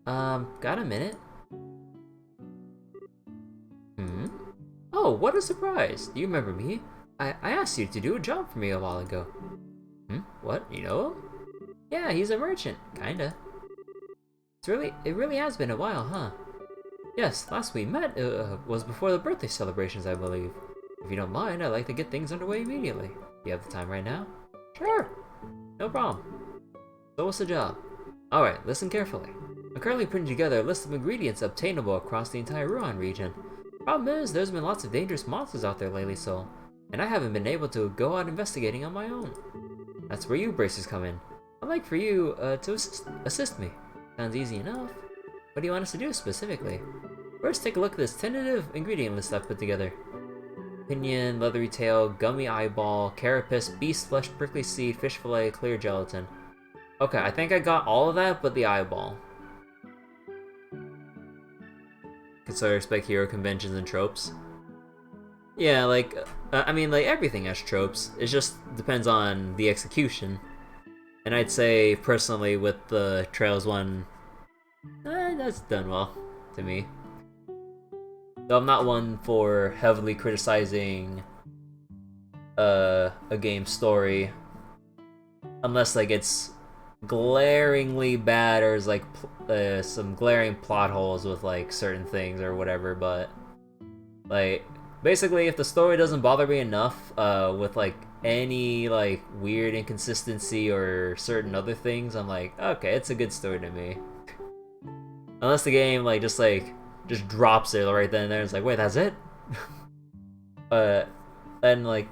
Got a minute? Hmm? Oh, what a surprise! Do you remember me? I asked you to do a job for me a while ago. Hmm? What? You know him? Yeah, he's a merchant. Kinda. It really has been a while, huh? Yes, last we met was before the birthday celebrations, I believe. If you don't mind, I'd like to get things underway immediately. You have the time right now? Sure. No problem. So what's the job? Alright, listen carefully. I'm currently putting together a list of ingredients obtainable across the entire Ruan region. Problem is, there's been lots of dangerous monsters out there lately, and I haven't been able to go out investigating on my own. That's where you bracers come in. I'd like for you to assist me. Sounds easy enough. What do you want us to do specifically? First, take a look at this tentative ingredient list I've put together. Pinion, leathery tail, gummy eyeball, carapace, beast flesh, prickly seed, fish fillet, clear gelatin. Okay, I think I got all of that, but the eyeball. Consider expect hero conventions and tropes. Yeah, like, I mean, like, everything has tropes. It just depends on the execution. And I'd say, personally, with the Trails one, that's done well, to me. Though I'm not one for heavily criticizing a game's story. Unless, like, it's glaringly bad or there's, like, some glaring plot holes with, like, certain things or whatever, but, like, basically, if the story doesn't bother me enough, with, like, any, like, weird inconsistency or certain other things, I'm like, okay, it's a good story to me. Unless the game, like, just drops it right then and there, it's like, wait, that's it? And, like,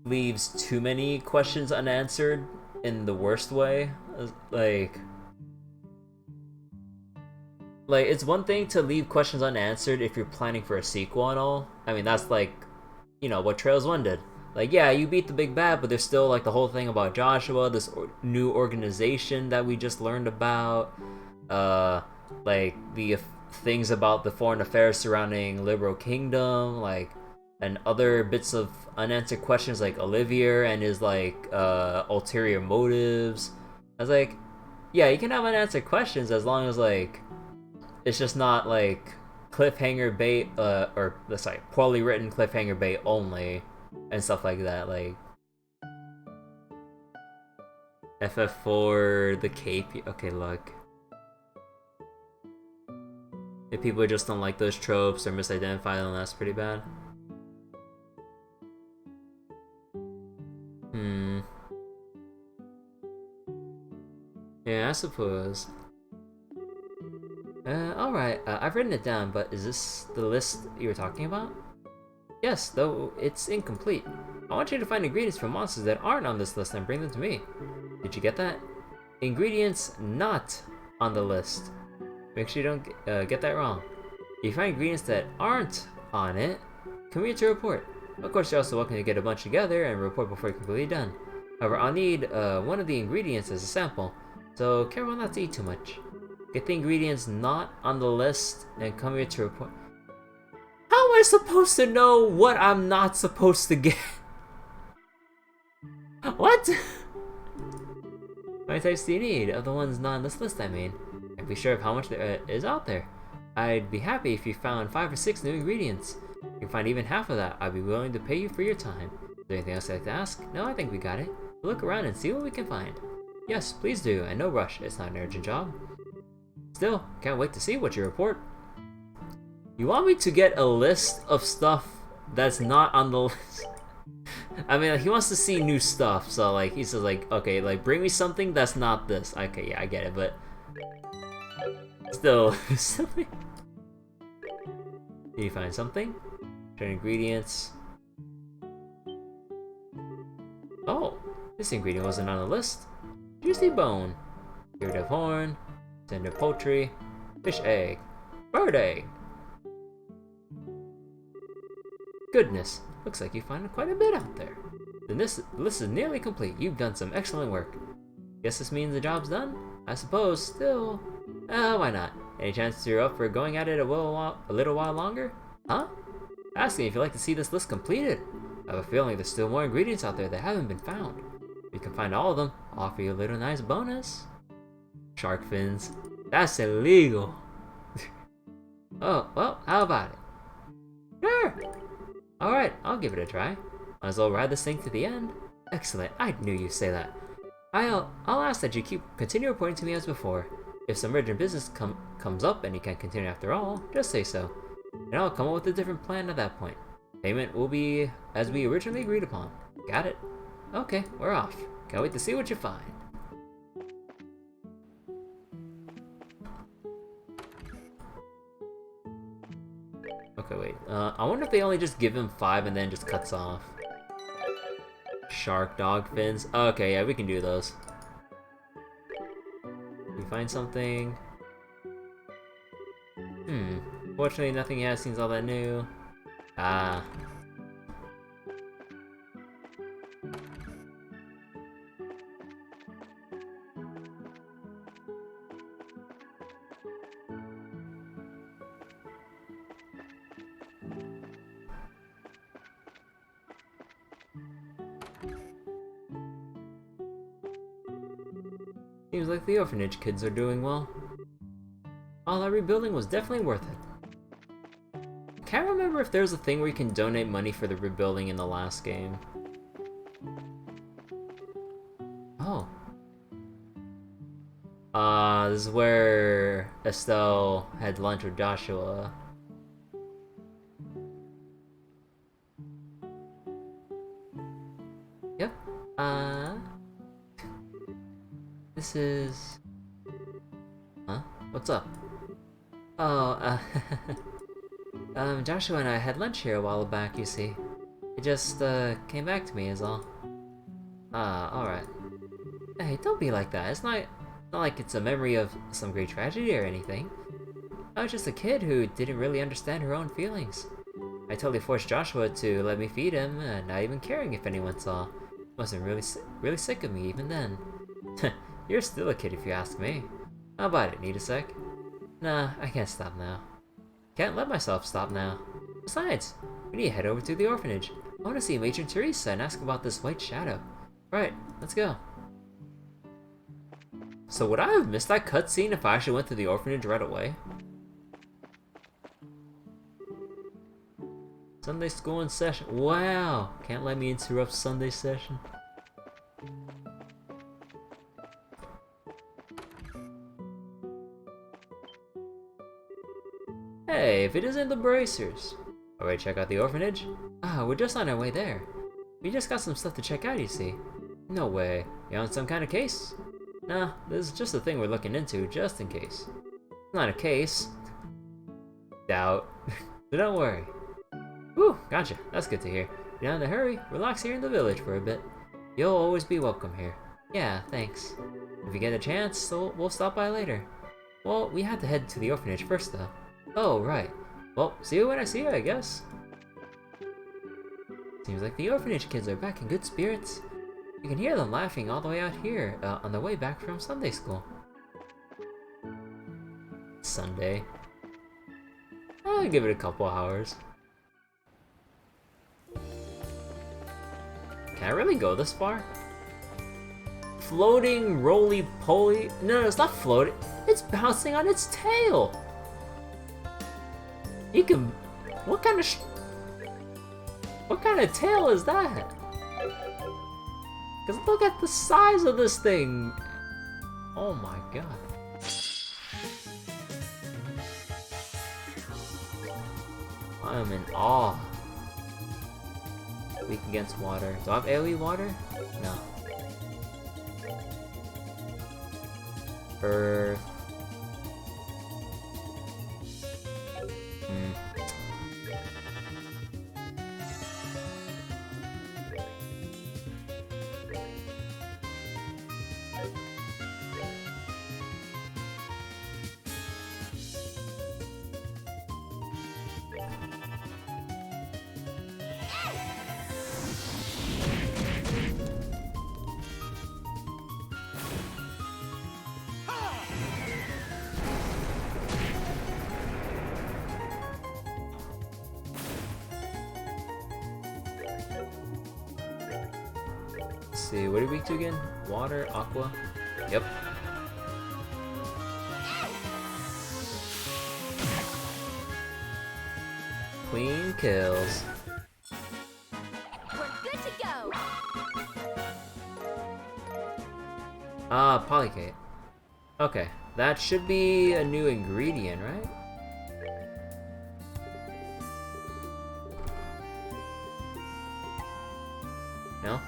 leaves too many questions unanswered in the worst way. Like, it's one thing to leave questions unanswered if you're planning for a sequel and all. I mean, that's like, you know, what Trails 1 did. Like, yeah, you beat the big bad, but there's still, like, the whole thing about Joshua, this new organization that we just learned about. Like, the things about the foreign affairs surrounding Liberal Kingdom, like, and other bits of unanswered questions like Olivier and his, like, ulterior motives. I was like, yeah, you can have unanswered questions as long as, like, it's just not, like, cliffhanger bait, or, sorry, poorly written cliffhanger bait only, and stuff like that, like... FF4, the cape, okay, look. If people just don't like those tropes or misidentify them, that's pretty bad. Yeah, I suppose. Alright, I've written it down, but is this the list you were talking about? Yes, though it's incomplete. I want you to find ingredients for monsters that aren't on this list and bring them to me. Did you get that? Ingredients not on the list. Make sure you don't get that wrong. If you find ingredients that aren't on it, come here to report. Of course, you're also welcome to get a bunch together and report before you're completely done. However, I'll need one of the ingredients as a sample, so careful not to eat too much. Get the ingredients not on the list and come here to report. How am I supposed to know what I'm not supposed to get? What? How many types do you need of the ones not on this list, I mean? I'd be sure of how much there is out there. I'd be happy if you found 5 or 6 new ingredients. If you can find even half of that, I'd be willing to pay you for your time. Is there anything else you'd like to ask? No, I think we got it. We'll look around and see what we can find. Yes, please do, and no rush. It's not an urgent job. Still, can't wait to see what you report. You want me to get a list of stuff that's not on the list? I mean, like, he wants to see new stuff, so, like, he says, like, okay, like, bring me something that's not this. Okay, yeah, I get it, but... Still, Did you find something? Turn ingredients. Oh, this ingredient wasn't on the list. Juicy bone. Curative horn. Tender poultry. Fish egg. Bird egg. Goodness, looks like you find quite a bit out there. Then this list is nearly complete. You've done some excellent work. Guess this means the job's done? I suppose, still... why not? Any chance you're up for going at it a little while longer? Huh? Asking if you'd like to see this list completed. I have a feeling there's still more ingredients out there that haven't been found. If you can find all of them, I'll offer you a little nice bonus. Shark fins. That's illegal. Oh, well, how about it? Sure! Alright, I'll give it a try. Might as well ride this thing to the end. Excellent, I knew you'd say that. I'll ask that you continue reporting to me as before. If some urgent business comes up and you can't continue after all, just say so. And I'll come up with a different plan at that point. Payment will be as we originally agreed upon. Got it? Okay, we're off. Can't wait to see what you find. Okay, wait. I wonder if they only just give him 5 and then just cuts off. Shark dog fins. Okay, yeah, we can do those. We find something. Fortunately, nothing yet seems all that new. Ah. Seems like the orphanage kids are doing well. All that rebuilding was definitely worth it. Can't remember if there's a thing where you can donate money for the rebuilding in the last game. Oh. This is where Estelle had lunch with Joshua. Yep. This is... Huh? What's up? Oh, Joshua and I had lunch here a while back, you see. It just, came back to me is all. Alright. Hey, don't be like that. It's not like it's a memory of some great tragedy or anything. I was just a kid who didn't really understand her own feelings. I totally forced Joshua to let me feed him, not even caring if anyone saw. Wasn't really sick of me even then. You're still a kid if you ask me. How about it, need a sec? Nah, I can't stop now. Can't let myself stop now. Besides, we need to head over to the orphanage. I want to see Matron Teresa and ask about this white shadow. Right, let's go. So would I have missed that cutscene if I actually went to the orphanage right away? Sunday school in session. Wow! Can't let me interrupt Sunday session. Hey, if it isn't the Bracers. Alright, check out the orphanage. We're just on our way there. We just got some stuff to check out, you see. No way. You on some kind of case? Nah, this is just a thing we're looking into, just in case. It's not a case. Doubt. So don't worry. Whew, gotcha. That's good to hear. You're not in a hurry. Relax here in the village for a bit. You'll always be welcome here. Yeah, thanks. If you get a chance, we'll stop by later. Well, we had to head to the orphanage first, though. Oh, right. Well, see you when I see you, I guess. Seems like the orphanage kids are back in good spirits. You can hear them laughing all the way out here on the way back from Sunday school. Sunday. I'll give it a couple hours. Can I really go this far? Floating roly-poly? No, it's not floating. It's bouncing on its tail. You can... What kind of tail is that? Because look at the size of this thing. Oh my god. I am in awe. Weak against water. Do I have AoE water? No. Earth. Let's see, what are we weak to again? Water, aqua? Yep. Clean kills. We're good to go. Ah, polycate. Okay, that should be a new ingredient, right? No?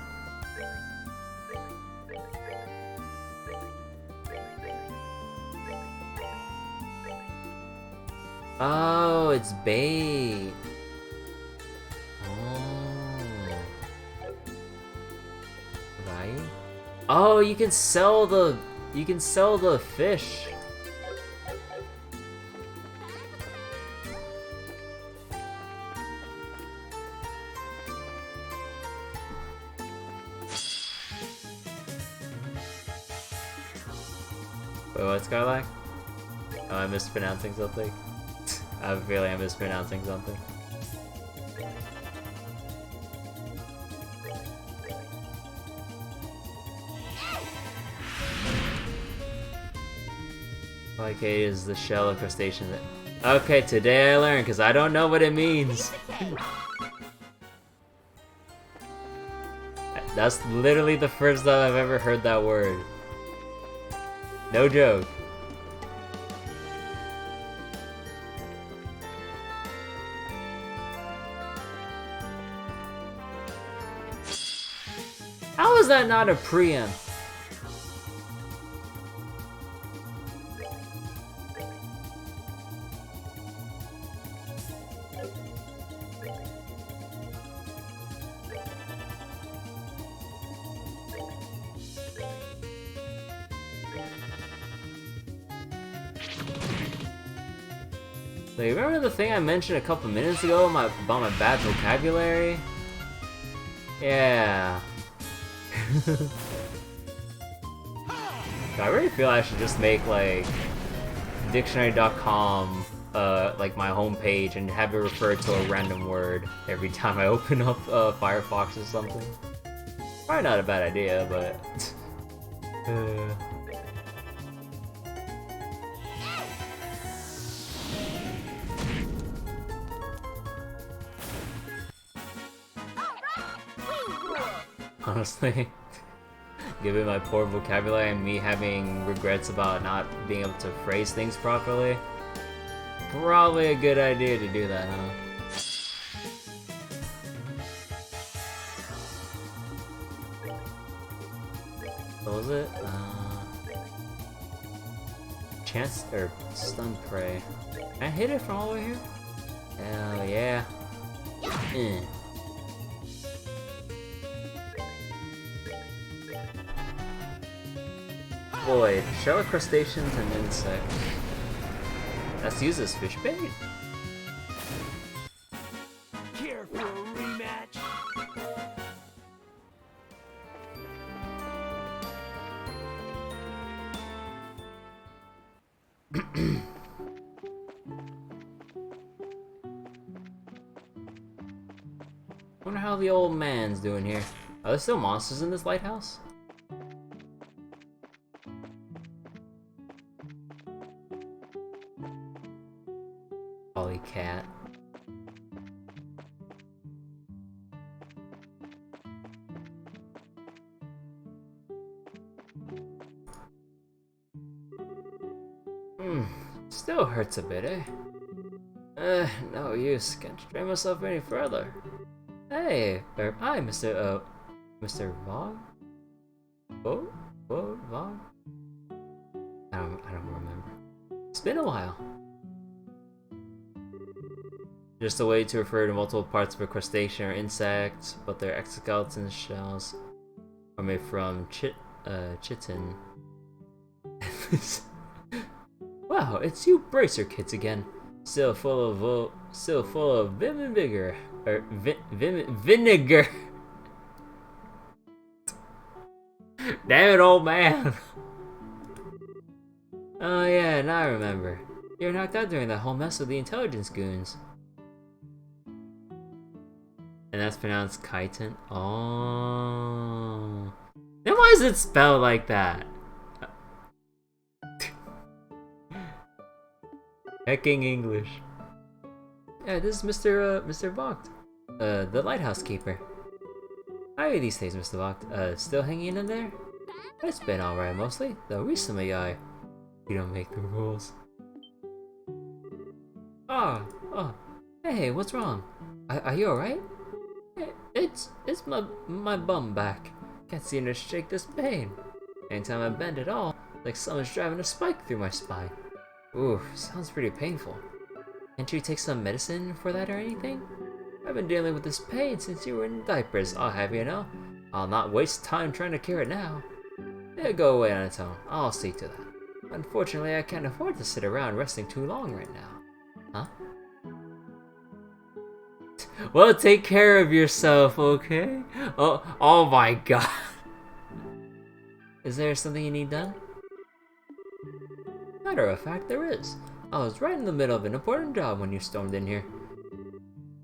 Oh, it's bait. Oh. Right? Oh, you can sell the fish. Wait, what, Skylark? Am I mispronouncing something? I have a feeling I'm mispronouncing something. Okay, is the shell of crustacean that... Okay, today I learned, because I don't know what it means. That's literally the first time I've ever heard that word. No joke. How is that not a preempt? So you remember the thing I mentioned a couple minutes ago about my bad vocabulary? Yeah. I really feel I should just make like dictionary.com like my homepage and have it refer to a random word every time I open up Firefox or something. Probably not a bad idea, but honestly, given my poor vocabulary and me having regrets about not being able to phrase things properly, probably a good idea to do that, huh? What was it? Chance or stun prey. Can I hit it from all the way here? Hell yeah. Boy, shell crustaceans and insects. Let's use this fish bait. Care for a rematch? Wonder how the old man's doing here. Are there still monsters in this lighthouse? Cat. Still hurts a bit, eh? No use. Can't strain myself any further. Hey, hi, Mr. Vog? Vog? I don't remember. It's been a while. Just a way to refer to multiple parts of a crustacean or insect, but their exoskeleton shells are made from chitin. Wow, it's you bracer kids again. Still full of vim and vigor, or vinegar. Damn it, old man. Oh yeah, now I remember. You were knocked out during that whole mess with the intelligence goons. And that's pronounced chitin. Oh. is it spelled like that? Hecking English. Yeah, this is Mr. Vogt, the lighthouse keeper. How are you these days, Mr. Vogt? Still hanging in there? It's been alright mostly, though recently you don't make the rules. Oh, hey, what's wrong? Are you alright? It's my bum back. Can't seem to shake this pain. Anytime I bend at all, like someone's driving a spike through my spine. Oof, sounds pretty painful. Can't you take some medicine for that or anything? I've been dealing with this pain since you were in diapers, I'll have you know. I'll not waste time trying to cure it now. It'll go away on its own, I'll see to that. Unfortunately, I can't afford to sit around resting too long right now. Huh? Well, take care of yourself, okay? Oh my god. Is there something you need done? Matter of fact, there is. I was right in the middle of an important job when you stormed in here.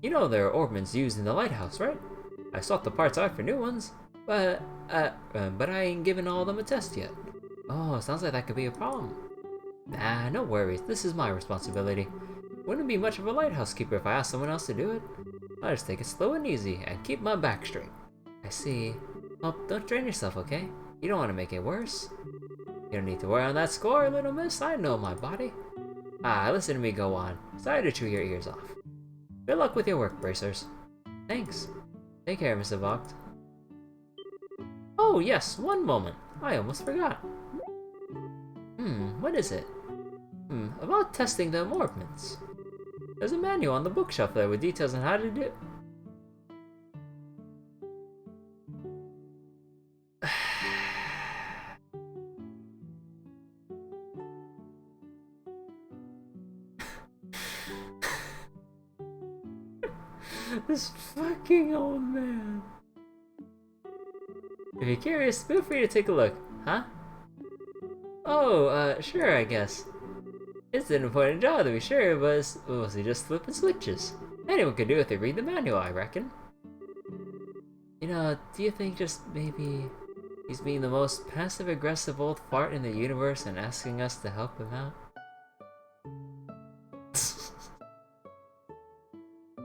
You know there are orbments used in the lighthouse, right? I swapped the parts out for new ones, but I ain't given all of them a test yet. Oh, sounds like that could be a problem. Nah, no worries. This is my responsibility. Wouldn't be much of a lighthouse keeper if I asked someone else to do it. I'll just take it slow and easy and keep my back straight. I see. Well, don't strain yourself, okay? You don't want to make it worse. You don't need to worry on that score, little miss. I know my body. Listen to me go on. Sorry to chew your ears off. Good luck with your work, bracers. Thanks. Take care, Mr. Vogt. Oh, yes, one moment. I almost forgot. What is it? About testing the orbments. There's a manual on the bookshelf there with details on how to do it. This fucking old man. If you're curious, feel free to take a look. Huh? Oh, sure, I guess. It's an important job to be sure, but it's mostly just flipping switches. Anyone can do it if they read the manual, I reckon. You know, do you think just maybe he's being the most passive-aggressive old fart in the universe and asking us to help him out?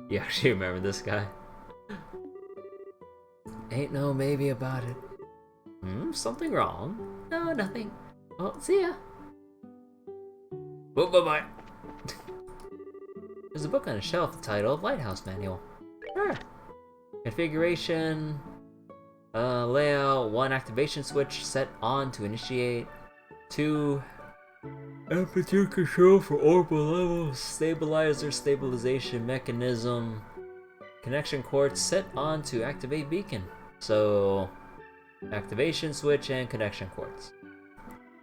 You actually remember this guy? Ain't no maybe about it. Something wrong? No, nothing. Well, see ya. Oh, bye-bye. There's a book on a shelf titled Lighthouse Manual. Sure. Configuration, layout, 1 activation switch set on to initiate, 2 amplitude control for orbital levels, stabilizer stabilization mechanism, connection quartz set on to activate beacon. So, activation switch and connection quartz.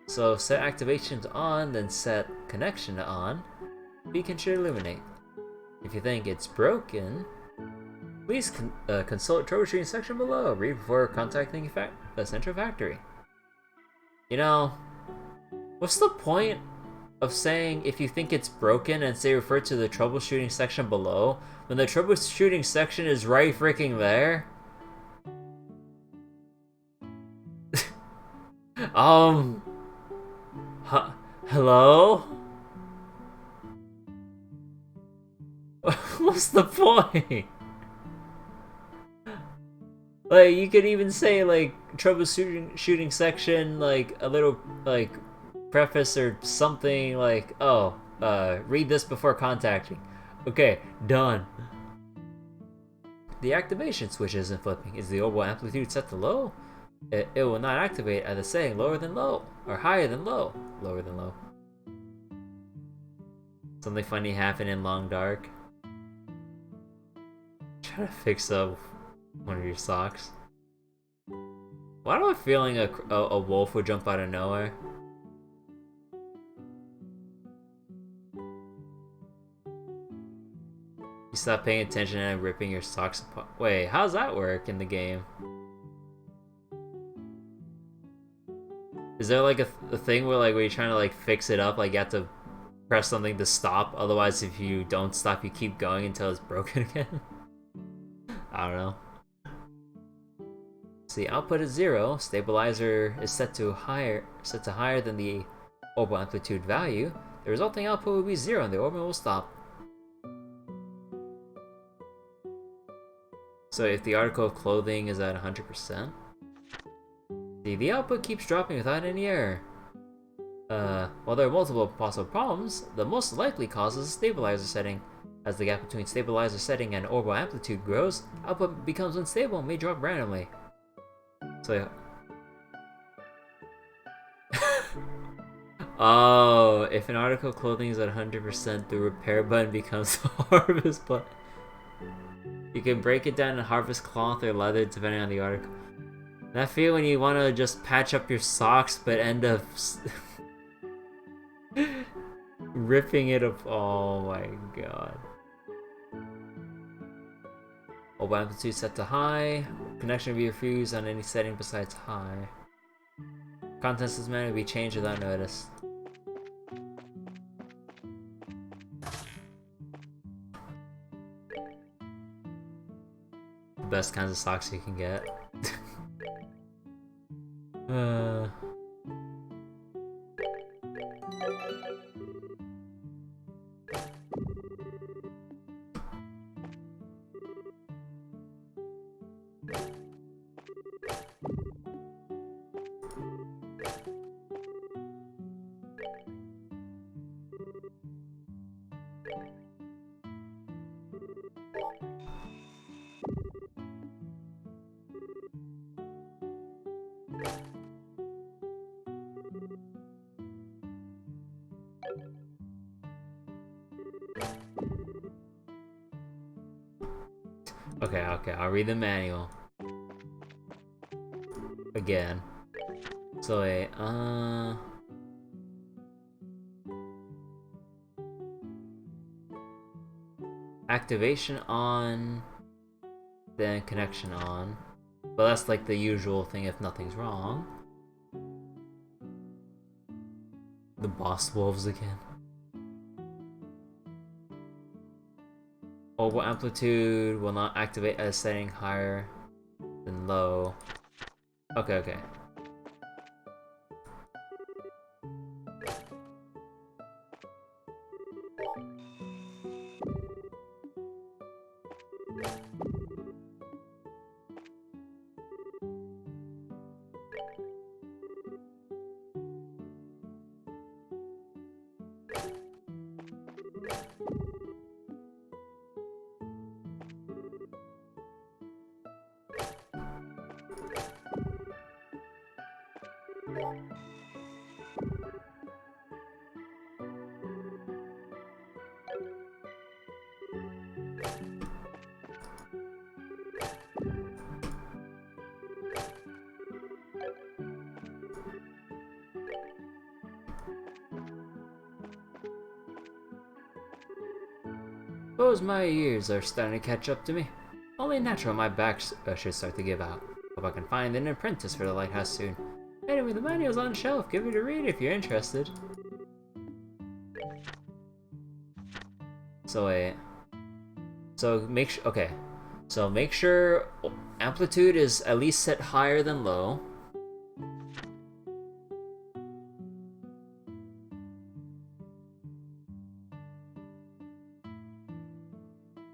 So set activation to on, then set connection to on. Beacon should illuminate. If you think it's broken, please consult troubleshooting section below. Read before contacting the Central Factory. You know, what's the point of saying if you think it's broken and say refer to the troubleshooting section below when the troubleshooting section is right freaking there? Hello? What's the point? Like, you could even say, like, troubleshooting section, like, a little, like, preface or something, like, read this before contacting. Okay, done. The activation switch isn't flipping. Is the orbital amplitude set to low? It will not activate at the setting lower than low, or higher than low, lower than low. Something funny happened in Long Dark. Try to fix up one of your socks. Why do I feeling a wolf would jump out of nowhere? You stop paying attention and ripping your socks apart. Wait, how's that work in the game? Is there like a thing where like when you're trying to like fix it up, like you have to press something to stop, otherwise if you don't stop you keep going until it's broken again? I don't know. See, output is 0. Stabilizer is set to higher than the orbital amplitude value. The resulting output will be 0 and the orbit will stop. So if the article of clothing is at 100%, see, the output keeps dropping without any error. While there are multiple possible problems, the most likely cause is a stabilizer setting. As the gap between stabilizer setting and orbital amplitude grows, output becomes unstable and may drop randomly. So yeah. Oh, if an article of clothing is at 100%, the repair button becomes the harvest button. You can break it down and harvest cloth or leather depending on the article. That feel when you want to just patch up your socks but end up ripping it up. Oh my god. Orbital amplitude set to high. Connection will be refused on any setting besides high. Contents of this menu will be changed without notice. Best kinds of socks you can get. Okay, I'll read the manual. Again. So wait, activation on, then connection on. But that's like the usual thing if nothing's wrong. The boss wolves again. Orbital amplitude will not activate as setting higher than low. Okay. Suppose my ears are starting to catch up to me. Only natural my back should start to give out. Hope I can find an apprentice for the lighthouse soon. Anyway, the manual's on the shelf. Give it a read if you're interested. So wait. So make sure amplitude is at least set higher than low.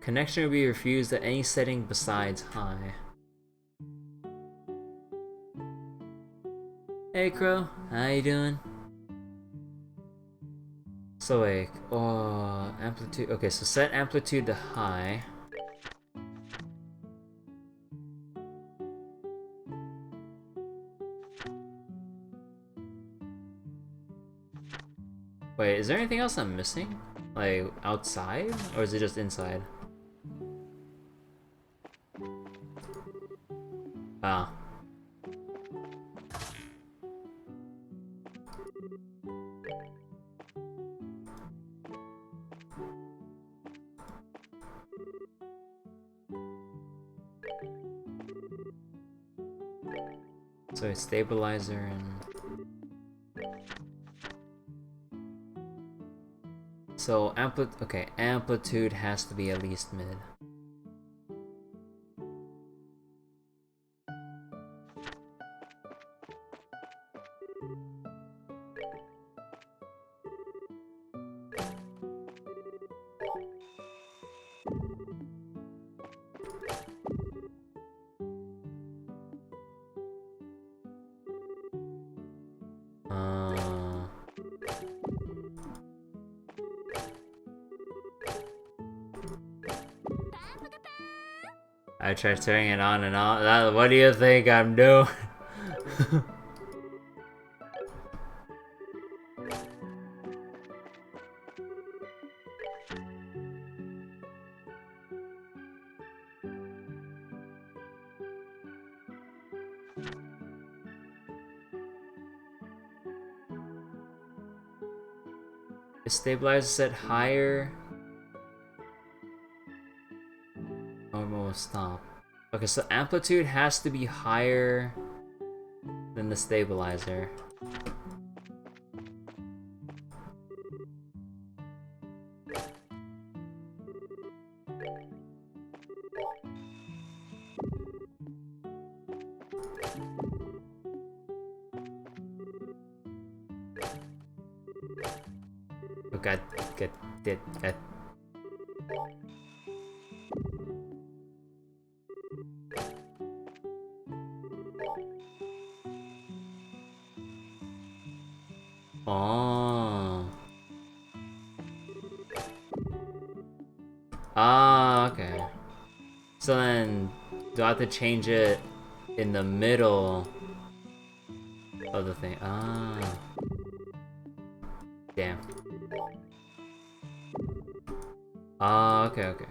Connection will be refused at any setting besides high. Hey Crow, how you doing? So wait, amplitude, okay, so set amplitude to high. Wait, is there anything else I'm missing? Like, outside? Or is it just inside? Ah. So it's stabilizer and... So amplitude has to be at least mid. I tried turning it on and off. What do you think I'm doing? The stabilizer set higher. Normal will stop. Okay, so amplitude has to be higher than the stabilizer. Oh god, get. Oh. Ah, okay. So then, do I have to change it in the middle of the thing? Ah. Damn. Ah, okay.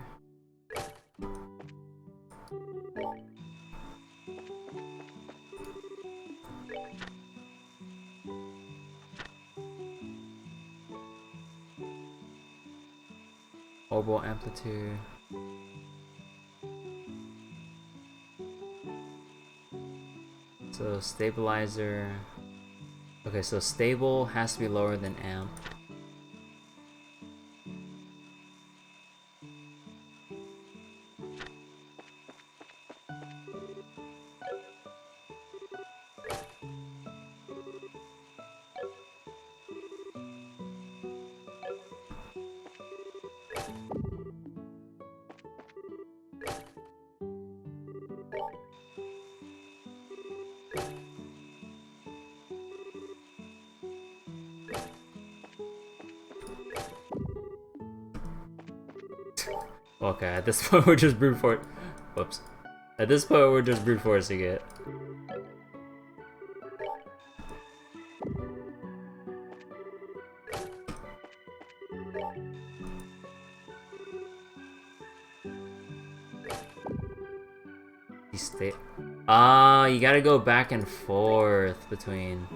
Orbital amplitude. So stabilizer. Okay, so stable has to be lower than amp. Okay, at this point we're just brute force. Whoops. At this point we're just brute forcing it. Ah, you gotta go back and forth between.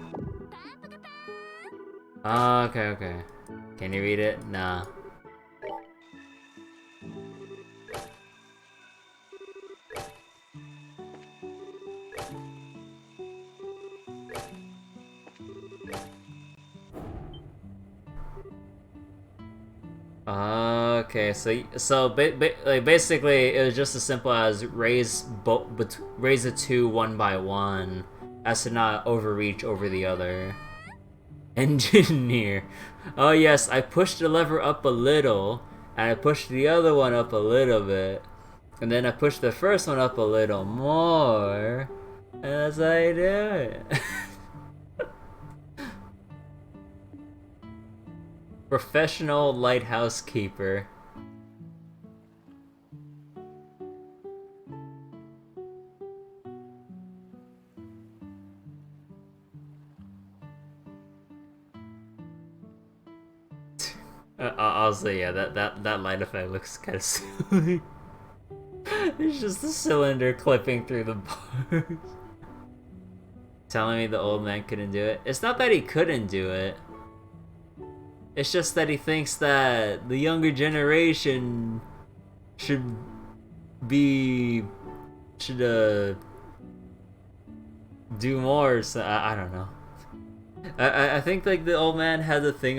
Ah, okay. Can you read it? Nah. Okay, like basically it was just as simple as raise the two one by one, as to not overreach over the other. Engineer. Oh yes, I pushed the lever up a little, and I pushed the other one up a little bit, and then I pushed the first one up a little more, and that's how I do it. Professional lighthouse keeper. Honestly, yeah, that light effect looks kind of silly. It's just a cylinder clipping through the bars. Telling me the old man couldn't do it. It's not that he couldn't do it. It's just that he thinks that the younger generation should do more. So I don't know. I think like the old man has a thing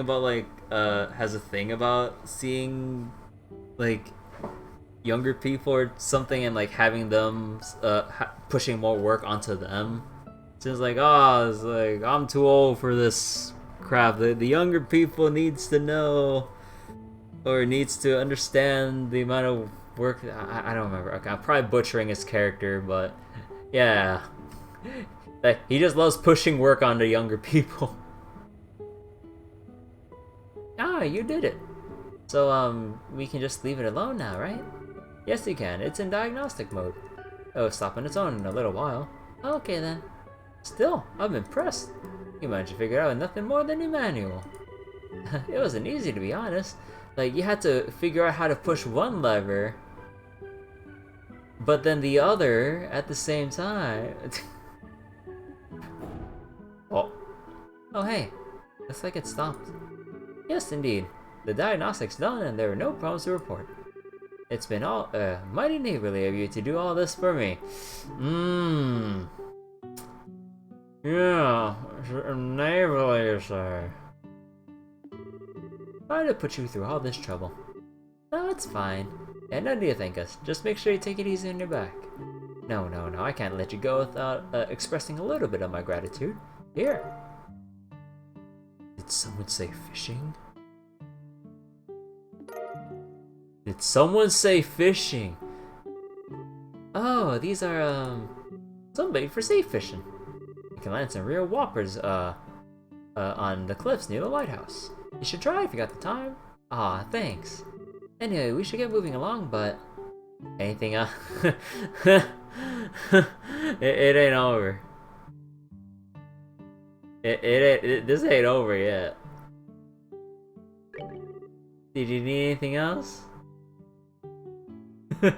about seeing like younger people or something and like having them pushing more work onto them. So it's like, it's like I'm too old for this crap. The younger people needs to know or needs to understand the amount of work. I don't remember. Okay, I'm probably butchering his character, but yeah. Like, he just loves pushing work onto younger people. Ah, you did it. So, we can just leave it alone now, right? Yes, you can. It's in diagnostic mode. It'll stop on its own in a little while. Okay then. Still, I'm impressed. You managed to figure out nothing more than a manual. It wasn't easy, to be honest. Like, you had to figure out how to push one lever, but then the other at the same time. Oh. Oh hey, looks like it stopped. Yes, indeed. The diagnostic's done and there are no problems to report. It's been all, mighty neighborly of you to do all this for me. Yeah, neighborly, you say. Why did I put you through all this trouble? No, it's fine. And no need to thank us. Just make sure you take it easy on your back. No, I can't let you go without expressing a little bit of my gratitude. Here. Did someone say fishing? Did someone say fishing? Oh, these are, some bait for safe fishing. You can land some real whoppers, on the cliffs near the lighthouse. You should try if you got the time. Aw, thanks. Anyway, we should get moving along, but... Anything else? it ain't over. This ain't over yet. Did you need anything else? I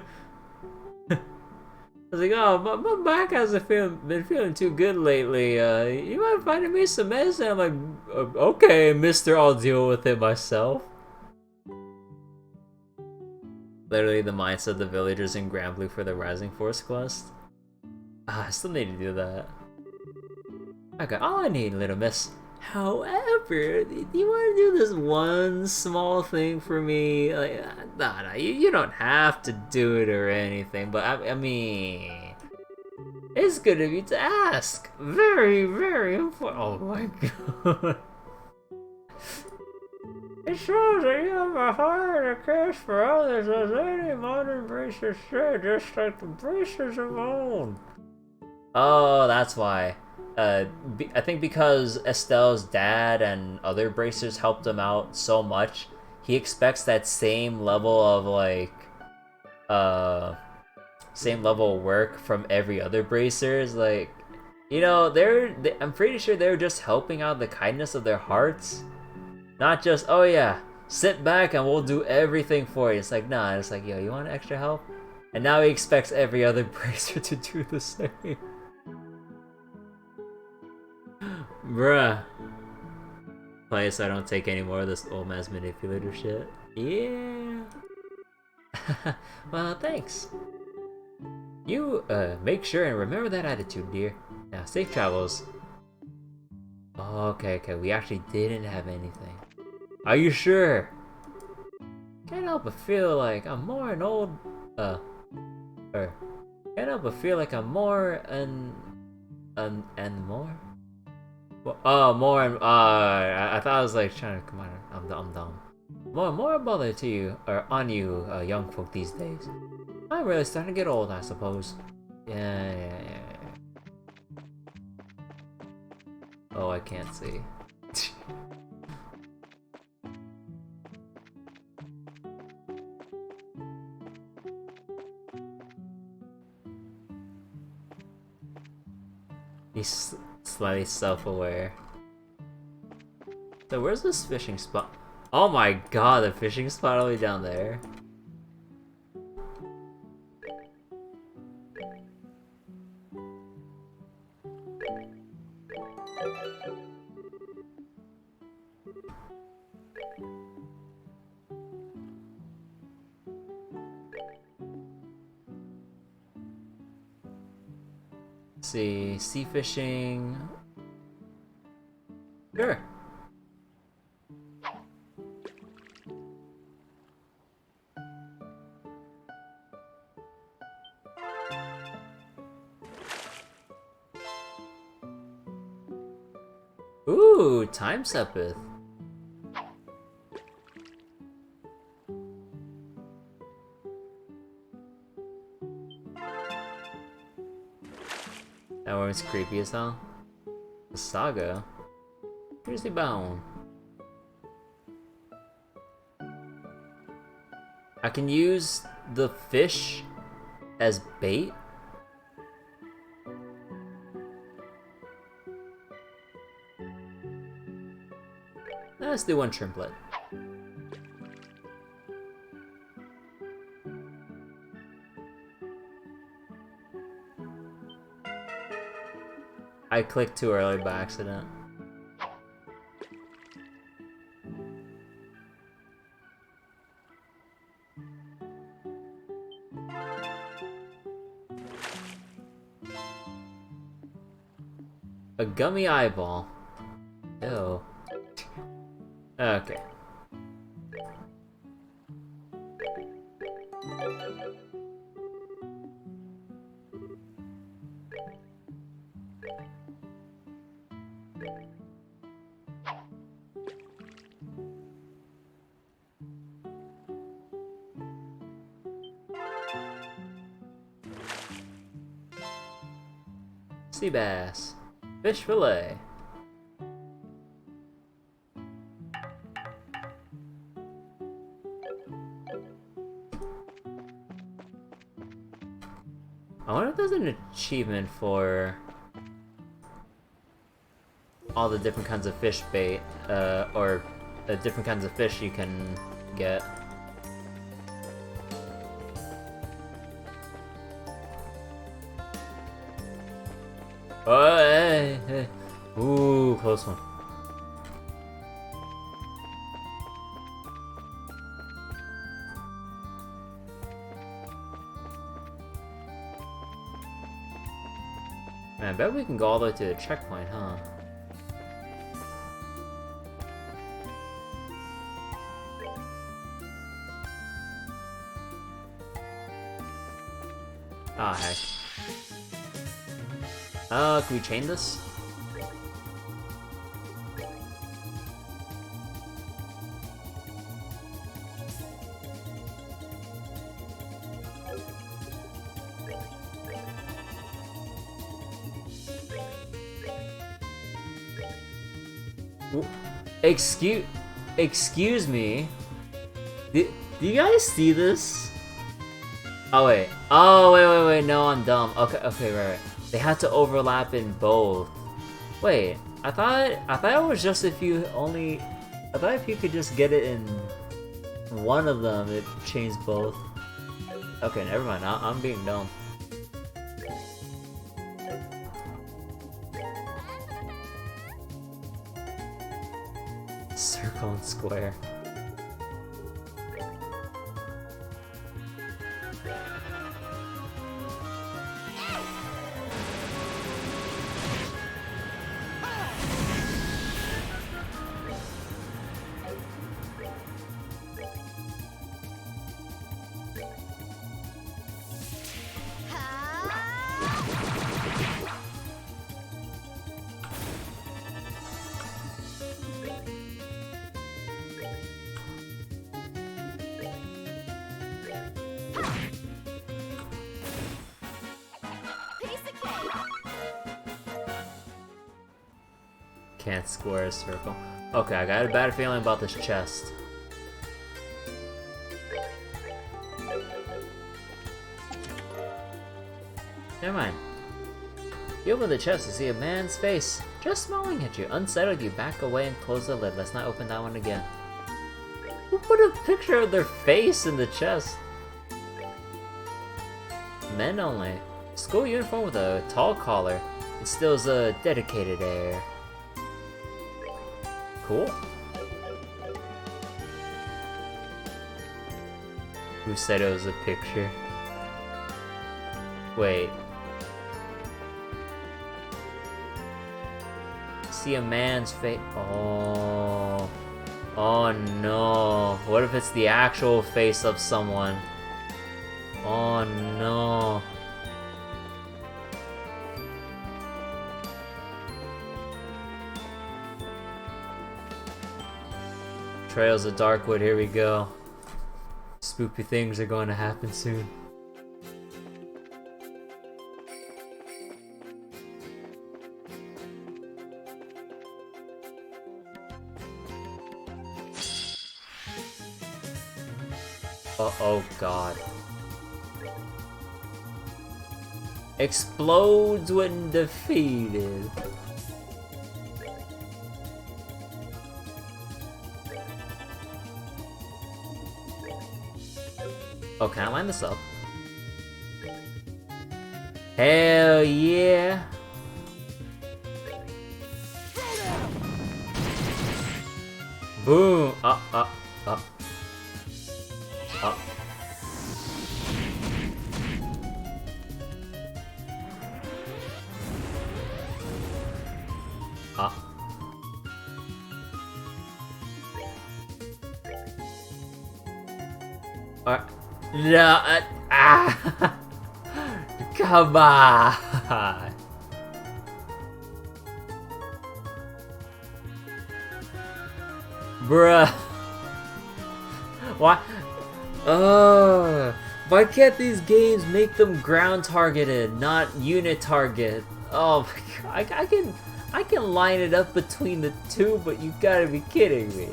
was like, oh, my back hasn't been feeling too good lately. You mind finding me some medicine? I'm like, okay, mister, I'll deal with it myself. Literally the mindset of the villagers in Grand Blue for the Rising Force quest. I still need to do that. Okay, all I need, little miss. However, do you want to do this one small thing for me? Like, nah, you don't have to do it or anything, but I mean, it's good of you to ask. Very, very important. Oh my god. It shows that you have a heart and a care for others, as any modern bracer should, just like the bracers of old. Oh, that's why. I think because Estelle's dad and other bracers helped him out so much, he expects that same level of like, same level of work from every other bracers. Like, you know, I'm pretty sure they're just helping out the kindness of their hearts, not just, oh yeah, sit back and we'll do everything for you. It's like, nah, it's like, yo, you want extra help? And now he expects every other bracer to do the same. Bruh. Play so I don't take any more of this old man's manipulator shit. Yeah. Well, thanks. You, make sure and remember that attitude, dear. Now, safe travels. Okay, we actually didn't have anything. Are you sure? Can't help but feel like I'm more an old, can't help but feel like I'm more and more? Well, oh, more and, I thought I was like trying to, come on, I'm dumb. More bother to you, or on you, young folk these days. I'm really starting to get old, I suppose. Yeah. Oh, I can't see. He's slightly self-aware. So where's this fishing spot? Oh my god, the fishing spot all the way down there. Let's see, sea fishing. Sure. Ooh, time Sepith. That one's creepy as hell. The saga. Here's the bone. I can use the fish as bait? Let's do one shrimplet. I clicked too early by accident. A gummy eyeball. Ew. Okay. Sea bass. Fish fillet. I wonder if there's an achievement for all the different kinds of fish bait, or different kinds of fish you can get. Oh, hey, hey. Ooh, close one. Man, I bet we can go all the way to the checkpoint, huh? Ah, heck. Can we chain this? Excuse me. Do you guys see this? Oh wait. Oh wait. No, I'm dumb. Okay, right. They had to overlap in both. Wait, I thought it was just if you only. I thought if you could just get it in one of them, it changed both. Okay, never mind. I'm being dumb. Circle and square. Can't square a circle. Okay, I got a bad feeling about this chest. Never mind. You open the chest to see a man's face, just smiling at you. Unsettled, you back away and close the lid. Let's not open that one again. Who put a picture of their face in the chest? Men only. School uniform with a tall collar. Instills a dedicated air. Cool. Who said it was a picture? Wait. See a man's face. Oh. Oh no. What if it's the actual face of someone? Oh no. Trails of Darkwood, here we go. Spooky things are going to happen soon. Oh god. Explodes when defeated. Oh, can I line this up? Hell yeah! Boom! Up, up, up. Up. Up. No, come on! Bruh. Why? Why can't these games make them ground targeted, not unit target? Oh my god, I can line it up between the two, but you gotta be kidding me.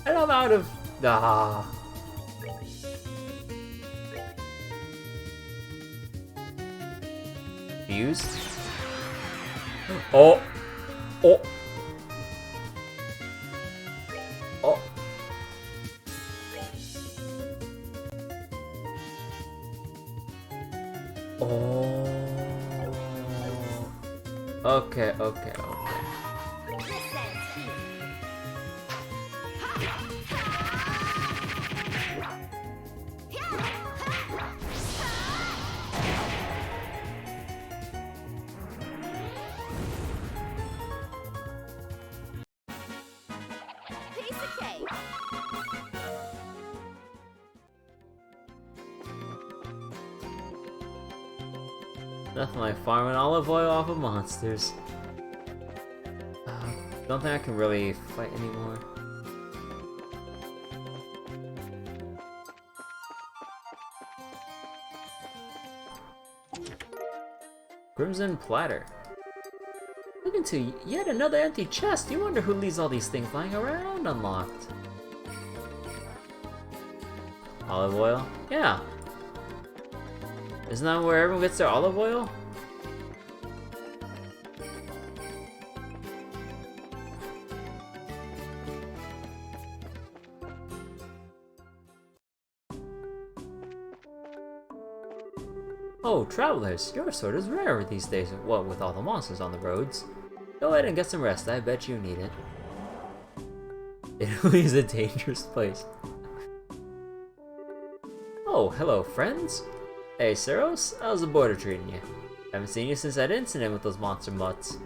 And I'm out of... Fuse? Oh! Oh! Oh! Oh! Okay, okay, okay. Piece of cake. Nothing like farming olive oil off of monsters. Don't think I can really fight anymore. Crimson Platter. Look into yet another empty chest. You wonder who leaves all these things lying around unlocked. Olive oil? Yeah. Isn't that where everyone gets their olive oil? Oh, travelers, your sword is rare these days, what with all the monsters on the roads. Go ahead and get some rest, I bet you need it. Italy is a dangerous place. Oh, hello friends. Hey Seros, how's the border treating you? Haven't seen you since that incident with those monster mutts.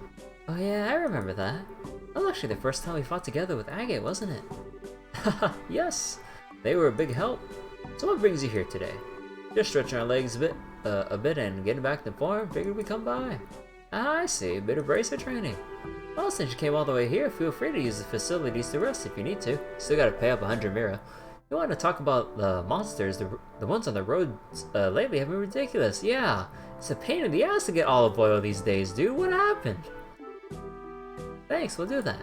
Oh yeah, I remember that. That was actually the first time we fought together with Agate, wasn't it? Haha, yes! They were a big help. So what brings you here today? Just stretching our legs a bit and getting back to form, figured we'd come by. Ah, I see, a bit of bracer training. Well, since you came all the way here, feel free to use the facilities to rest if you need to. Still gotta pay up 100 mira. You want to talk about the monsters, the ones on the roads lately have been ridiculous. Yeah, it's a pain in the ass to get olive oil these days, dude. What happened? Thanks, we'll do that.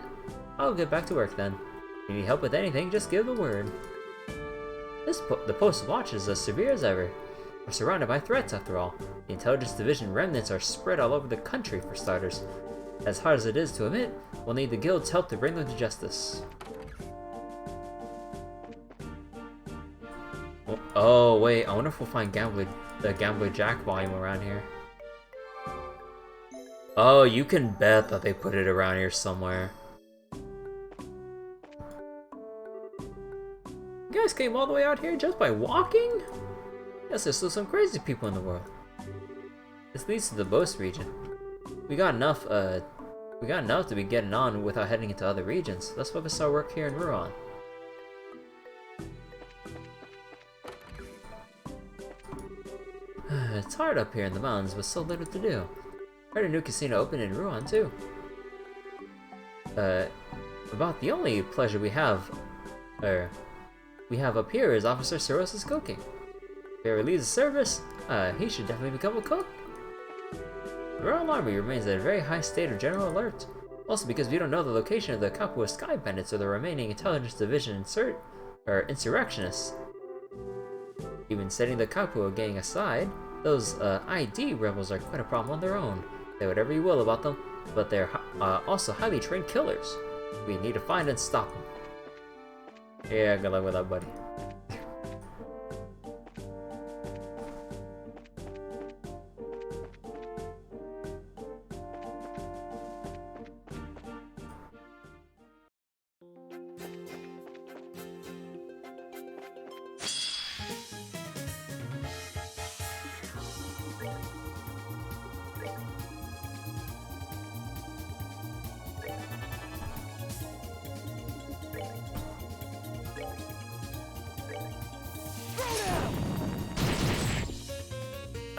I'll get back to work then. If you need help with anything, just give the word. The post watch is as severe as ever. We're surrounded by threats after all. The intelligence division remnants are spread all over the country for starters. As hard as it is to admit, we'll need the guild's help to bring them to justice. Oh wait, I wonder if we'll find the Gambler Jack volume around here. Oh, you can bet that they put it around here somewhere. You guys came all the way out here just by walking? Yes, there's still some crazy people in the world. This leads to the Boast region. We got enough to be getting on without heading into other regions. Let's focus our work here in Ruan. It's hard up here in the mountains with so little to do. Heard a new casino opened in Ruan too. About the only pleasure we have up here is Officer Seros' cooking. If he ever leaves the service, he should definitely become a cook. The Royal Army remains at a very high state of general alert. Also because we don't know the location of the Kapua Sky Bandits or the remaining intelligence division insurrectionists. Even setting the Kapua gang aside, those ID rebels are quite a problem on their own. Say whatever you will about them, but they're also highly trained killers. We need to find and stop them. Yeah, good luck with that, buddy.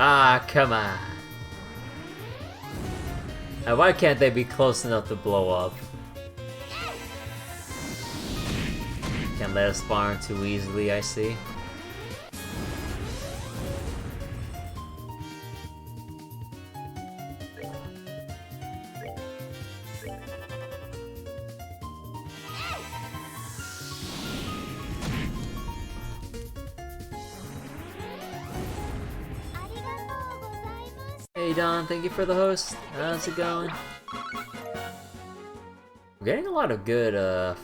Ah, come on. And why can't they be close enough to blow up? Can't let us spawn too easily, I see. Hey Don, thank you for the host. How's it going? We're getting a lot of good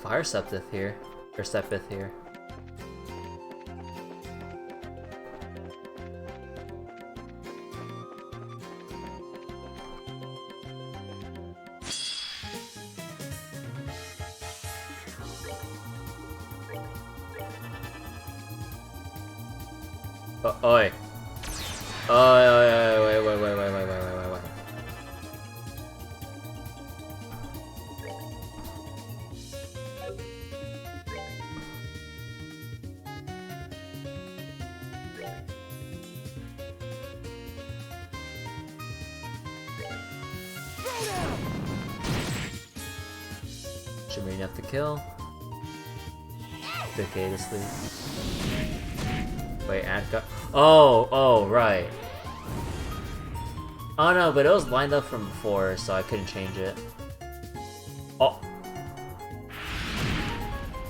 fire sepith here. Or sepith here. Oi. Oi, wait. Shouldn't be enough to kill. It's okay to sleep. Wait, add got. Oh, right. Oh no, but it was lined up from before, so I couldn't change it. Oh.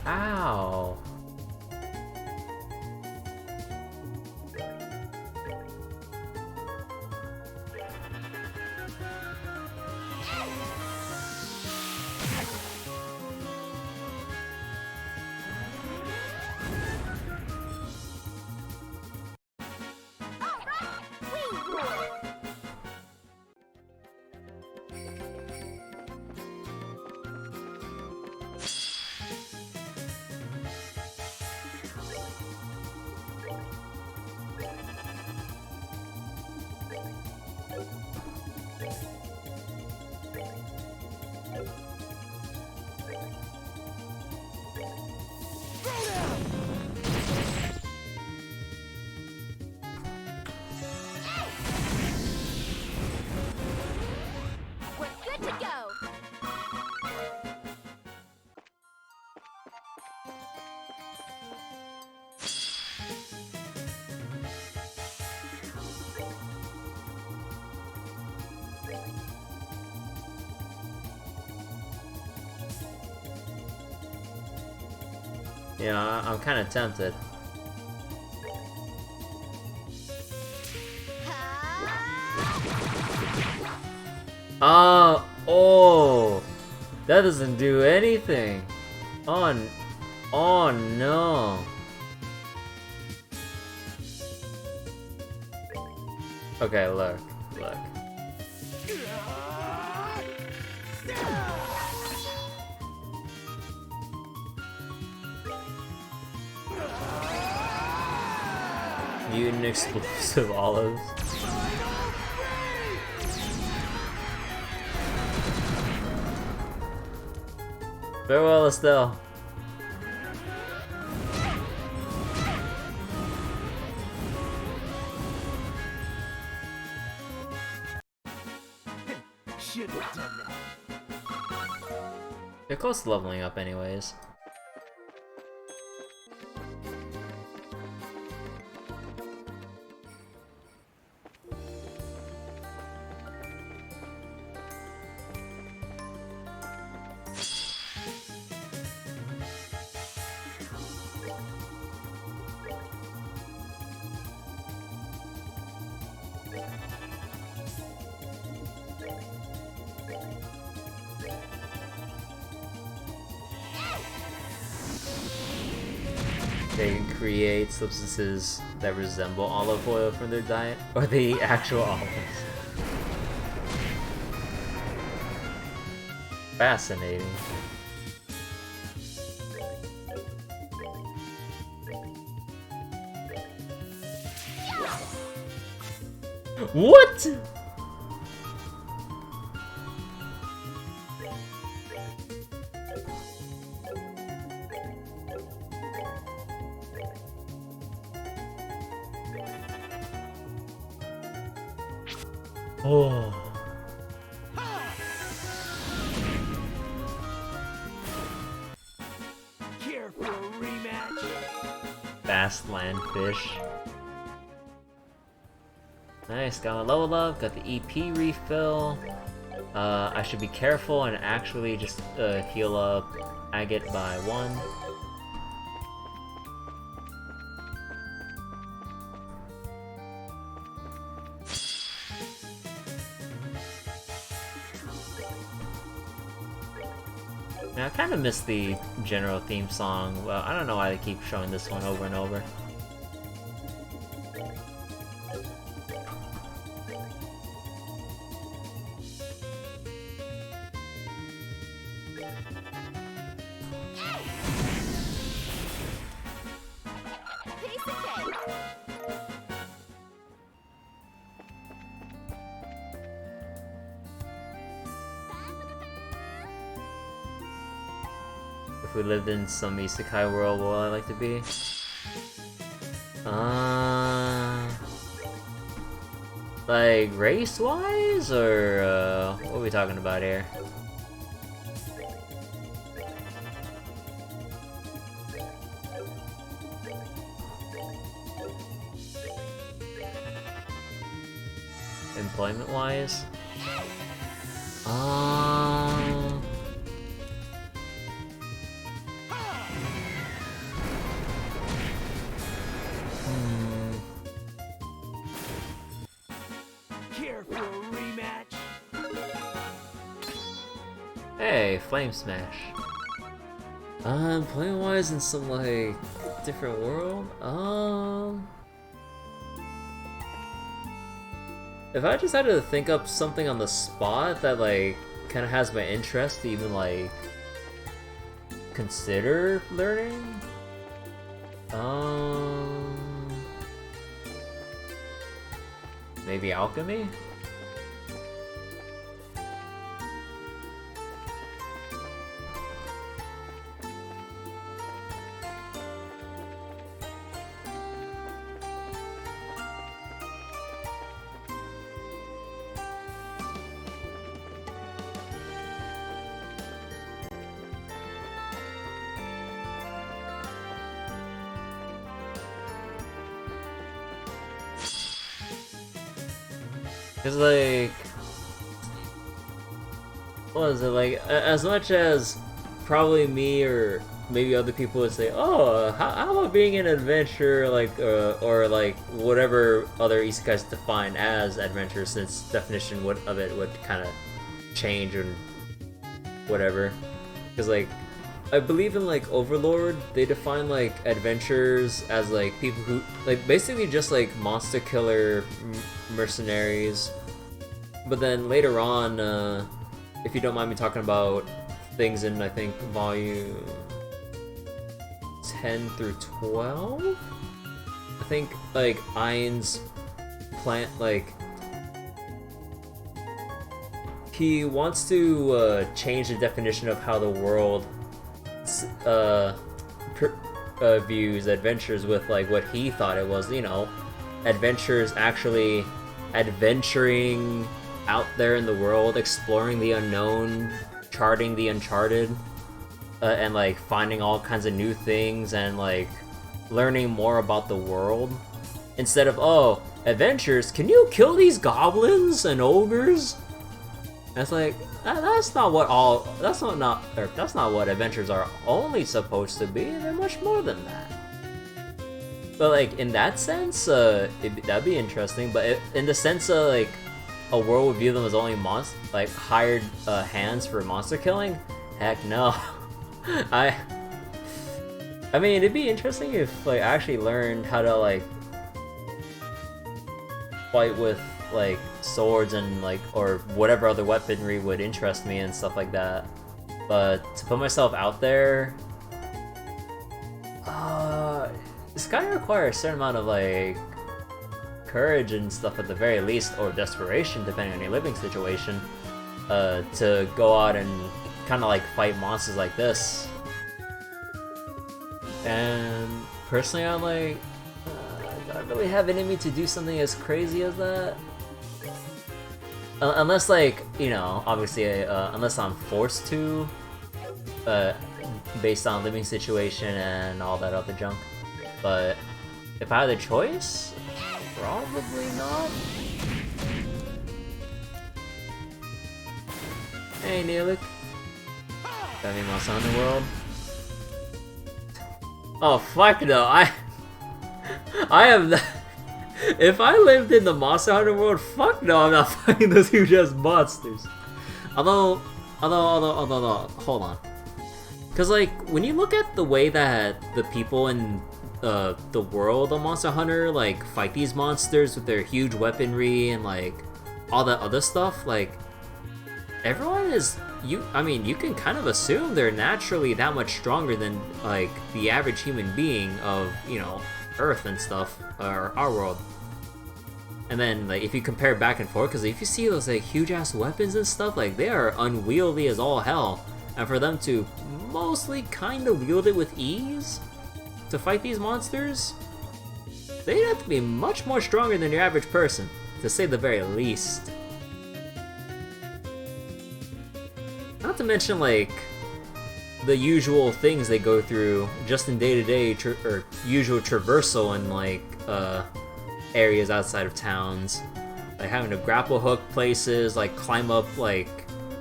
Ow. We're good to go. Yeah, I'm kind of tempted. Oh, that doesn't do anything. Oh no. Okay, look. Mutant explosive olives. Farewell, Estelle. Should have done that. They're close to leveling up anyways. they can create substances that resemble olive oil from their diet, or the actual olives. Fascinating. What? Oh. Care for a rematch? Fast land fish. Nice, got my level up, got the EP refill. I should be careful and actually just heal up agate by 1. Now, I kind of miss the general theme song. Well, I don't know why they keep showing this one over and over. Piece of cake. If we lived in some isekai world, what would I like to be? Like race-wise, or what are we talking about here? Employment-wise? Care for a rematch? Hey, Flame Smash. Playing-wise in some, like, different world? If I just had to think up something on the spot that, like, kind of has my interest to even, like, consider learning? Maybe alchemy? Cause like, what is it like? As much as probably me or maybe other people would say, "Oh, how about being an adventure?" Like, or like whatever other isekais define as adventure, since definition of it would kind of change and whatever. Cause like, I believe in like Overlord, they define like adventures as like people who like basically just like monster killer mercenaries. But then later on, if you don't mind me talking about things in I think volume 10 through 12, I think like Ain's plant like he wants to change the definition of how the world views adventures with like what he thought it was, you know, adventures actually adventuring out there in the world, exploring the unknown, charting the uncharted, and like finding all kinds of new things and like learning more about the world. Instead of, oh, adventures, can you kill these goblins and ogres? And it's like, that's not what adventures are only supposed to be. They're much more than that. But like in that sense, that'd be interesting. But in the sense of like a world would view them as only hired hired hands for monster killing, heck no. I I mean, it'd be interesting if like I actually learned how to like fight with like swords and like or whatever other weaponry would interest me and stuff like that. But to put myself out there, this kind of requires a certain amount of like courage and stuff at the very least, or desperation depending on your living situation, to go out and kind of like fight monsters like this. And personally, I'm like, do I really have it in me to do something as crazy as that? Unless, like, you know, obviously, unless I'm forced to, based on living situation and all that other junk. But if I had the choice, probably not. Hey, Neelik. Got any Monster Hunter World? Oh, fuck no, I am not. If I lived in the Monster Hunter World, fuck no, I'm not fighting those huge ass monsters. Although, hold on. Cause like, when you look at the way that the people in the world of Monster Hunter like fight these monsters with their huge weaponry and like all that other stuff, like everyone is I mean, you can kind of assume they're naturally that much stronger than like the average human being of, you know, Earth and stuff, or our world. And then like if you compare back and forth, because if you see those like huge ass weapons and stuff, like they are unwieldy as all hell, and for them to mostly kind of wield it with ease to fight these monsters, they'd have to be much more stronger than your average person, to say the very least. Not to mention, like, the usual things they go through just in day-to-day or usual traversal in, like, areas outside of towns. Like having to grapple hook places, like climb up, like,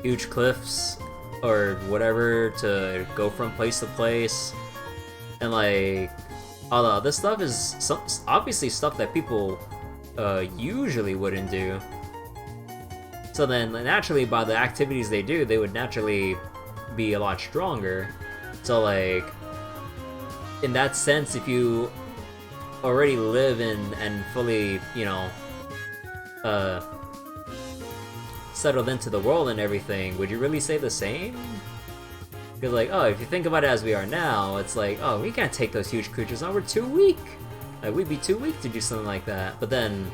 huge cliffs or whatever to go from place to place. And, like, although this stuff is obviously stuff that people usually wouldn't do. So then, naturally, by the activities they do, they would naturally be a lot stronger. So, like, in that sense, if you already live in and fully, you know, settled into the world and everything, would you really say the same? Because, like, oh, if you think about it as we are now, it's like, oh, we can't take those huge creatures on, we're too weak. Like, we'd be too weak to do something like that. But then,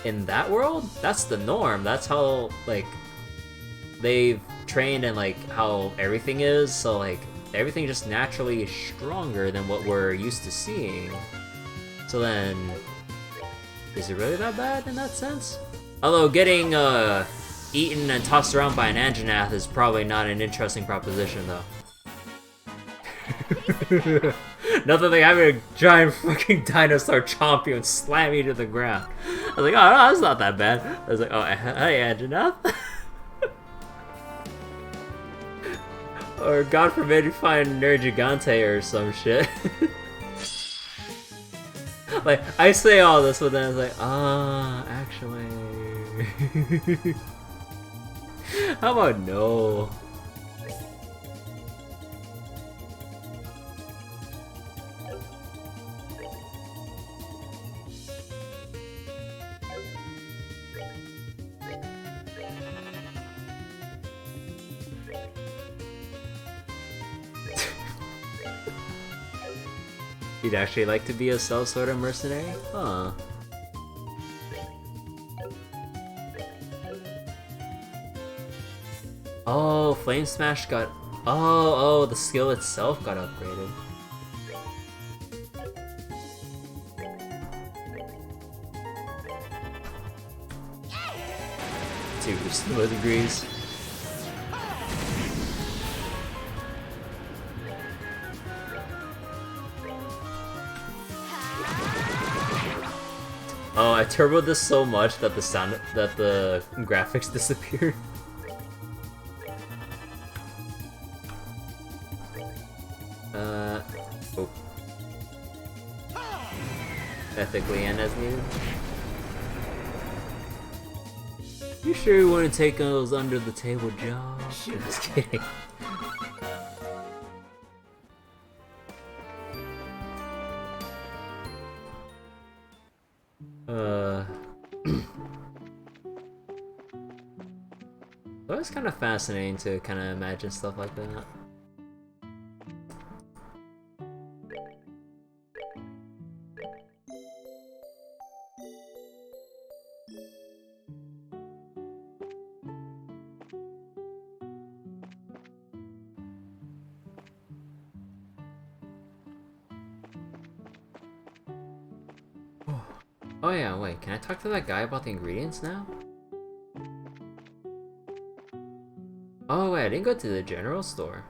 in that world, that's the norm. That's how, like, they've trained and, like, how everything is. So, like, everything just naturally is stronger than what we're used to seeing. So then, is it really that bad in that sense? Although getting, eaten and tossed around by an Anjanath is probably not an interesting proposition, though. Nothing like having a giant fucking dinosaur chomp you and slam you to the ground. I was like, oh, no, that's not that bad. I was like, oh, hey, Anjanath. Or God forbid you find Nergigante or some shit. Like, I say all this, but then it's like, actually... How about no? You'd actually like to be a self-sort of mercenary? Huh. Oh, Flame Smash got... Oh, the skill itself got upgraded. Two degrees. Oh, I turboed this so much that the graphics disappeared. Oh. Ethically and as needed. You sure you want to take those under the table jobs? Just kidding. So it's kind of fascinating to kind of imagine stuff like that. Oh yeah, wait, can I talk to that guy about the ingredients now? Oh wait, I didn't go to the general store.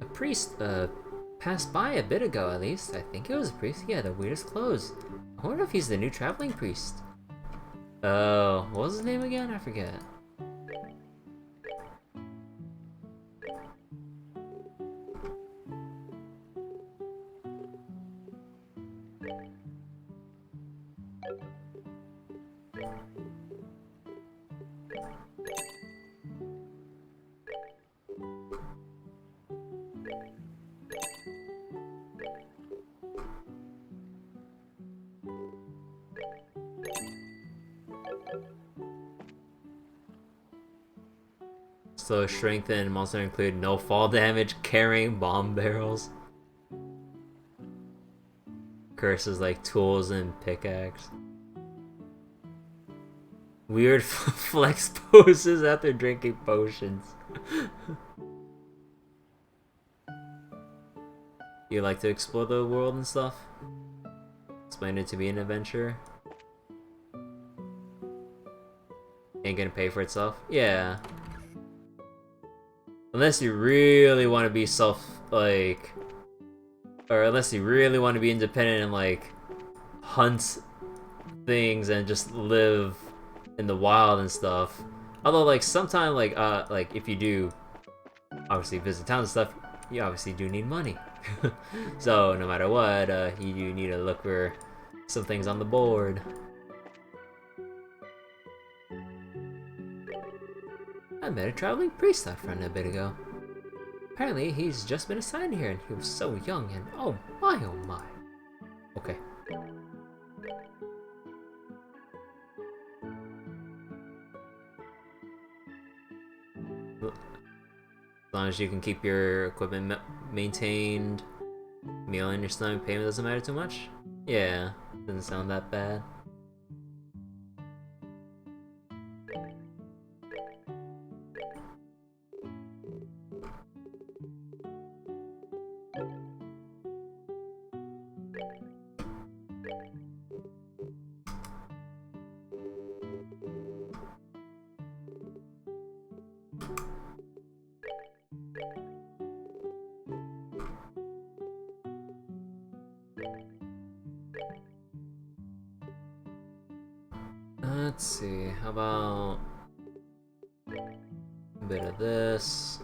A priest, passed by a bit ago at least. I think it was a priest. He had the weirdest clothes. I wonder if he's the new traveling priest. Oh, what was his name again? I forget. So strength and monster include no fall damage, carrying bomb barrels. Curses like tools and pickaxe. Weird flex poses after drinking potions. You like to explore the world and stuff? Explain it to be an adventure? Ain't gonna pay for itself? Yeah. Unless you really want to be or unless you really want to be independent and like hunt things and just live in the wild and stuff. Although like sometimes like if you do obviously visit towns and stuff, you obviously do need money. So no matter what, you do need to look for some things on the board. I met a traveling priest out front a bit ago. Apparently, he's just been assigned here, and he was so young, and oh my. Okay. As long as you can keep your equipment maintained, meal in your stomach, payment doesn't matter too much? Yeah, doesn't sound that bad. Let's see, how about a bit of this?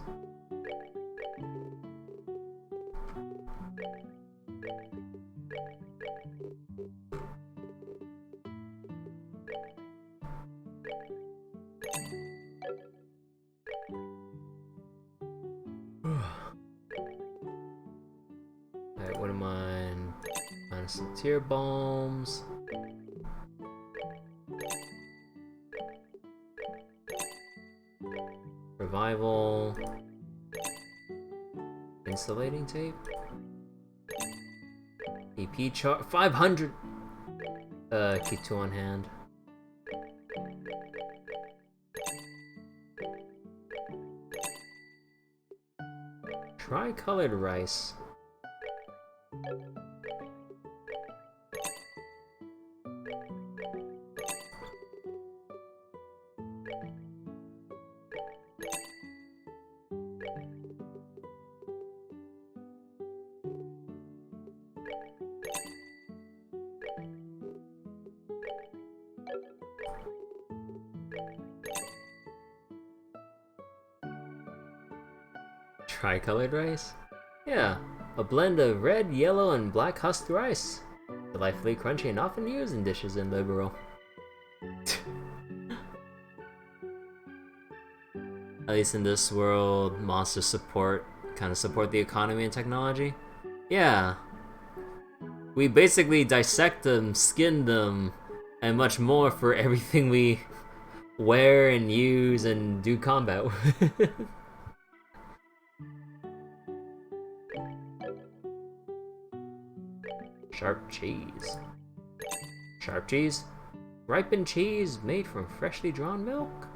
Alright, wouldn't mind some tear bombs. Revival. Insulating tape. EP chart 500. Keep 2 on hand. Tri-colored rice. Tri-colored rice? Yeah, a blend of red, yellow, and black husked rice. Delightfully crunchy and often used in dishes in Liberal. At least in this world, monsters kind of support the economy and technology. Yeah. We basically dissect them, skin them, and much more for everything we wear and use and do combat with. Sharp cheese. Sharp cheese? Ripened cheese made from freshly drawn milk?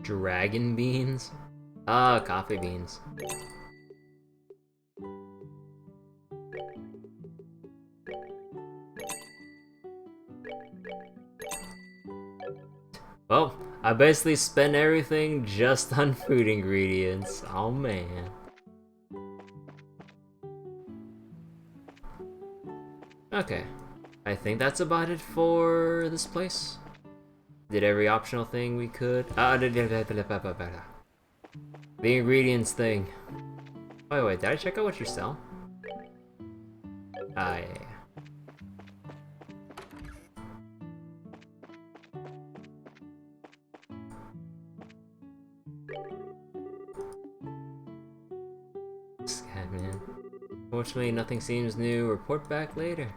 Dragon beans? Ah, coffee beans. Well, I basically spent everything just on food ingredients. Oh man. Okay. I think that's about it for this place. Did every optional thing we could. The ingredients thing. Wait, did I check out what you sell? Ah, yeah. Scatman. Fortunately, nothing seems new. Report back later.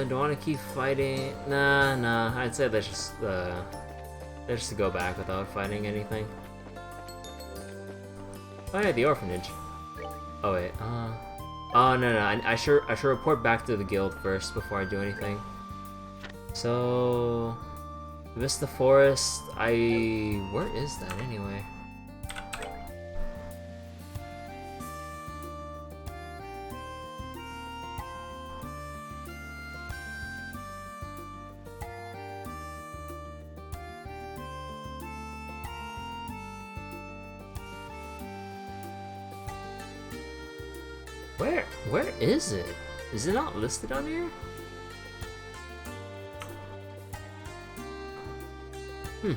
Do I want to keep fighting? Nah. I'd say let's just go back without fighting anything. Oh yeah, the orphanage. Oh wait, oh no, I should report back to the guild first before I do anything. So, Vista Forest. Where is that anyway? Where is it? Is it not listed on here? Hmm.